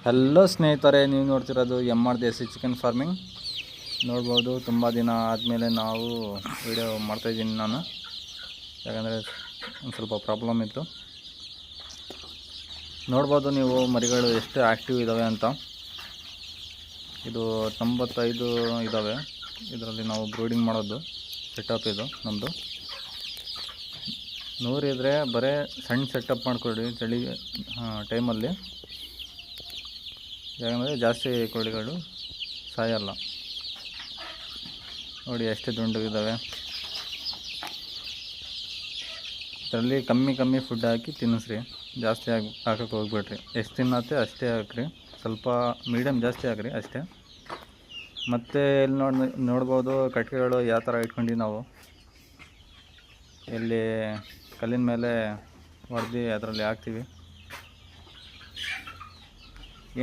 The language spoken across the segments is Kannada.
ಹಲೋ ಸ್ನೇಹಿತರೆ, ನೀವು ನೋಡ್ತಿರೋದು MR ದೇಸಿ ಚಿಕನ್ ಫಾರ್ಮಿಂಗ್. ನೋಡ್ಬೋದು, ತುಂಬ ದಿನ ಆದಮೇಲೆ ನಾವು ವಿಡಿಯೋ ಮಾಡ್ತಾಯಿದ್ದೀನಿ ನಾನು. ಯಾಕಂದರೆ ಒಂದು ಸ್ವಲ್ಪ ಪ್ರಾಬ್ಲಮ್ ಇತ್ತು. ನೋಡ್ಬೋದು ನೀವು ಮರಿಗಳು ಎಷ್ಟು ಆ್ಯಕ್ಟಿವ್ ಇದ್ದಾವೆ ಅಂತ. ಇದು 95 ಇದ್ದಾವೆ. ಇದರಲ್ಲಿ ನಾವು ಬ್ರೀಡಿಂಗ್ ಮಾಡೋದು ಸೆಟಪ್ ಇದು ನಮ್ಮದು. 100 ಇದ್ದರೆ ಬರೀ ಸಣ್ಣ ಸೆಟಪ್ ಮಾಡಿಕೊಡಿ ಚಳಿ ಟೈಮಲ್ಲಿ. ಯಾಕಂದರೆ ಜಾಸ್ತಿ ಕೋಳಿಗಳು ಸಾಯಲ್ಲ. ನೋಡಿ ಎಷ್ಟು ದುಂಡು ಇದ್ದಾವೆ. ಇದರಲ್ಲಿ ಕಮ್ಮಿ ಫುಡ್ ಹಾಕಿ ತಿನ್ನಿಸ್ರಿ, ಜಾಸ್ತಿ ಹಾಕೋಕ್ಕೆ ಹೋಗ್ಬೇಡ್ರಿ. ಎಷ್ಟು ತಿನ್ನತ್ತೆ ಅಷ್ಟೇ ಹಾಕ್ರಿ, ಸ್ವಲ್ಪ ಮೀಡಿಯಮ್ ಜಾಸ್ತಿ ಹಾಕ್ರಿ ಅಷ್ಟೇ. ಮತ್ತು ಇಲ್ಲಿ ನೋಡ್ಬೋದು ಕಟ್ಟಿಗೆಗಳು ಯಾವ ಥರ ಇಟ್ಕೊಂಡು ನಾವು ಇಲ್ಲಿ ಕಲ್ಲಿನ ಮೇಲೆ ಹೊಡೆದು ಅದರಲ್ಲಿ ಹಾಕ್ತೀವಿ.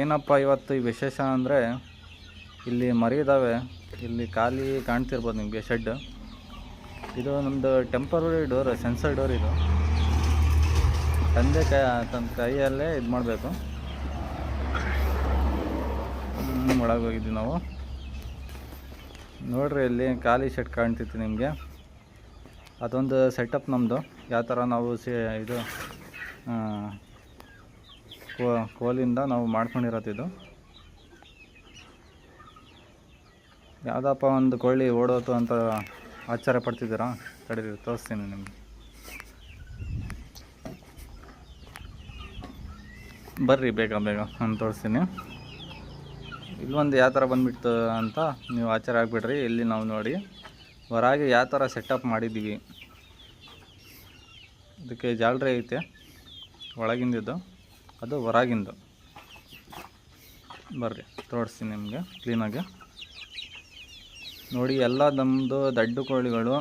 ಏನಪ್ಪ ಇವತ್ತು ಈ ವಿಶೇಷ ಅಂದರೆ, ಇಲ್ಲಿ ಮರಿ ಇದ್ದಾವೆ. ಇಲ್ಲಿ ಖಾಲಿ ಕಾಣ್ತಿರ್ಬೋದು ನಿಮಗೆ ಶೆಡ್. ಇದು ನಮ್ಮದು ಟೆಂಪರರಿ ಡೋರ್, ಸೆನ್ಸರ್ ಡೋರ್. ಇದು ತನ್ನ ಕೈಯಲ್ಲೇ ಇದು ಮಾಡಬೇಕು. ಒಳಗೆ ಹೋಗಿದ್ವಿ ನಾವು. ನೋಡ್ರಿ, ಇಲ್ಲಿ ಖಾಲಿ ಶೆಡ್ ಕಾಣ್ತಿತ್ತು ನಿಮಗೆ. ಅದೊಂದು ಸೆಟಪ್ ನಮ್ಮದು. ಯಾವ ಥರ ನಾವು ಇದು ಕೋಲಿಂದ ನಾವು ಮಾಡ್ಕೊಂಡಿರೋದು. ಇದು ಯಾವುದಪ್ಪ ಒಂದು ಕೋಳಿ ಓಡೋತು ಅಂತ ಆಶ್ಚರ್ಯ ಪಡ್ತಿದ್ದೀರಾ? ತಡೀರಿ, ತೋರಿಸ್ತೀನಿ ನಿಮಗೆ. ಬರ್ರಿ, ಬೇಗ ನಾನು ತೋರಿಸ್ತೀನಿ. ಇಲ್ಲೊಂದು ಯಾವ ಥರ ಬಂದುಬಿಡ್ತು ಅಂತ ನೀವು ಆಶ್ಚರ್ಯ ಆಗಿಬಿಡ್ರಿ. ಇಲ್ಲಿ ನಾವು ನೋಡಿ ಹೊರಗೆ ಯಾವ ಥರ ಸೆಟಪ್ ಮಾಡಿದ್ದೀವಿ. ಇದಕ್ಕೆ ಜಾಲರಿ ಐತೆ, ಒಳಗಿಂದಿದ್ದು ಅದು ಹೊರಗಿಂದು. ಬರ್ರಿ ತೋರಿಸ್ತೀನಿ ನಿಮಗೆ ಕ್ಲೀನಾಗಿ. ನೋಡಿ, ಎಲ್ಲ ನಮ್ಮದು ದಡ್ಡ ಕೋಳಿಗಳು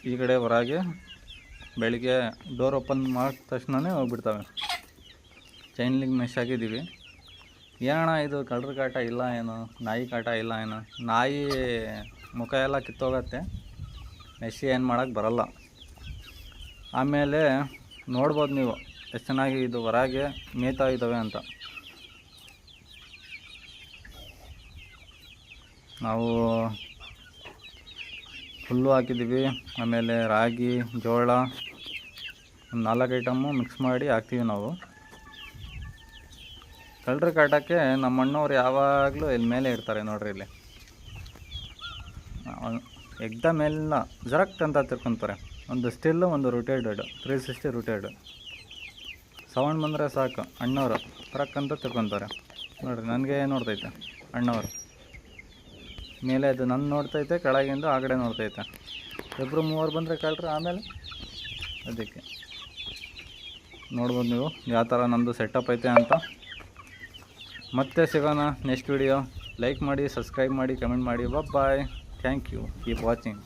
ಈ ಕಡೆ ಹೊರಗೆ ಬೆಳಿಗ್ಗೆ ಡೋರ್ ಓಪನ್ ಮಾಡಿದ ತಕ್ಷಣವೇ ಹೋಗ್ಬಿಡ್ತವೆ. ಚೈನ್ ಲಿಂಕ್ ಮೆಶ್ ಆಗಿದ್ದೀವಿ. ಏನಣ್ಣ ಇದು ಕಳ್ಳರ ಕಾಟ ಇಲ್ಲ ಏನು, ನಾಯಿ ಕಾಟ ಇಲ್ಲ ಏನು? ನಾಯಿ ಮುಖ ಎಲ್ಲ ಕಿತ್ತೋಗತ್ತೆ, ಮೆಶಿ ಏನು ಮಾಡೋಕ್ಕೆ ಬರಲ್ಲ. ಆಮೇಲೆ ನೋಡ್ಬೋದು ನೀವು ಎಷ್ಟು ಚೆನ್ನಾಗಿ ಇದು ಹೊರಗೆ ಮೇಯ್ತಾ ಇದ್ದಾವೆ ಅಂತ. ನಾವು ಹುಲ್ಲು ಹಾಕಿದ್ದೀವಿ, ಆಮೇಲೆ ರಾಗಿ, ಜೋಳ, ಒಂದು 4 ಐಟಮ್ಮು ಮಿಕ್ಸ್ ಮಾಡಿ ಹಾಕ್ತೀವಿ ನಾವು. ಕಳ್ಳರ ಕಾಟಕ್ಕೆ ನಮ್ಮ ಅಣ್ಣವ್ರು ಯಾವಾಗಲೂ ಇಲ್ಲಿ ಮೇಲೆ ಇರ್ತಾರೆ. ನೋಡ್ರಿ, ಇಲ್ಲಿ ಎಕ್ದಮ್ ಎಲ್ಲ ಜರಕ್ ಅಂತ ತಿರ್ಕೊತಾರೆ. ಒಂದು ಸ್ಟಿಲ್ಲು, ಒಂದು ರೊಟೇಟೆಡ್, 360 ರೊಟೇಟೆಡ್. ಸೌಂಡ್ ಬಂದರೆ ಸಾಕು ಅಣ್ಣವರು ಫ್ರಕ್ ಅಂತ ತಿರ್ಕೊತಾರೆ. ನೋಡಿರಿ, ನನಗೆ ನೋಡ್ತೈತೆ ಅಣ್ಣವರು ಮೇಲೆ. ಅದು ನನ್ನ ನೋಡ್ತೈತೆ, ಕೆಳಗಿಂದ ಆ ಕಡೆ ನೋಡ್ತೈತೆ. 2-3 ಬಂದರೆ ಕಳ್ರಿ. ಆಮೇಲೆ ಅದಕ್ಕೆ ನೋಡ್ಬೋದು ನೀವು ಯಾವ ಥರ ನಮ್ಮದು ಸೆಟಪ್ ಐತೆ ಅಂತ. ಮತ್ತೆ ಸಿಗೋಣ ನೆಕ್ಸ್ಟ್ ವಿಡಿಯೋ. ಲೈಕ್ ಮಾಡಿ, ಸಬ್ಸ್ಕ್ರೈಬ್ ಮಾಡಿ, ಕಮೆಂಟ್ ಮಾಡಿ. Bye. Thank you. Keep watching.